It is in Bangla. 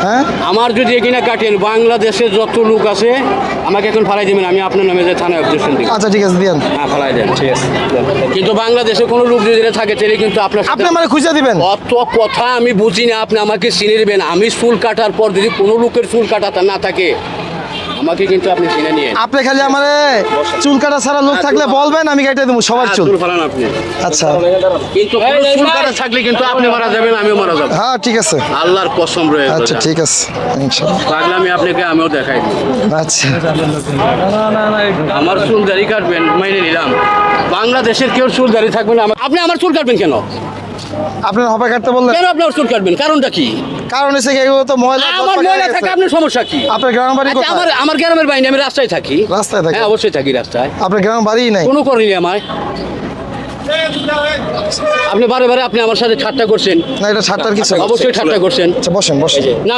হ্যাঁ আমার যদি এখানে কাটেন বাংলাদেশে যত লোক আছে আমাকে এখন ফালাই দিবেন, আমি আপনার নামে যে থানায় অবজেকশন দিই। আচ্ছা ঠিক আছে দিয়েন। হ্যাঁ ফালাই দেন, ঠিক আছে। কিন্তু বাংলাদেশে কোনো লোক যদি এটা থাকে তাহলে কিন্তু আপনার আপনি সাথে আমারে খুঁজে দিবেন। অত কথা আমি বুঝি না, আপনি আমাকে চিনে নেবেন। আমি চুল কাটার পর যদি কোনো লোকের চুল কাটাতে না থাকে আমাকে কিন্তু আপনি চিনে নিয়ে আপনি খালি আমারে চুল কাটা ছাড়া লোক থাকলে বলবেন, আমি কেটে দেবো সবার চুল। চুল ফালান আপনি। আচ্ছা কিন্তু কোনো চুল কাটা থাকলে কিন্তু আপনি মারা যাবেন, আমিও মারা যাবো। হ্যাঁ ঠিক আছে। আল্লাহর কসম রয়েছে। আচ্ছা ঠিক আছে ইনশাআল্লাহ। পাগলা আমি আপনাকে আমিও দেখাই দিই। আচ্ছা আমার চুল দাড়ি কাটবেন মাইনে নিলাম, বাংলাদেশের কেউ চুল দাড়ি থাকবে না। আপনি আমার চুল কাটবেন কেন? আপনার হবে কাটতে বললেন কেন আপনার চুল কাটবেন? কারণটা কি? কারণ হচ্ছে কি এগুলো তো ময়লা আমার ময়লা থাকে, আপনার সমস্যা কি? আপনার গ্রাম বাড়ি আচ্ছা, কোথায়? আমার গ্রামের বাইরে আমি রাস্তায় থাকি। রাস্তায় থাকেন? হ্যাঁ অবশ্যই থাকি রাস্তায়। আপনার গ্রাম বাড়ি নাই? কোনো করেনি আমায়। আপনি বারে বারে আপনি আমার সাথে ঠাট্টা করছেন। না এটা ঠাট্টার কিছু না। অবশ্যই ঠাট্টা করছেন। আচ্ছা বসেন বসেন। না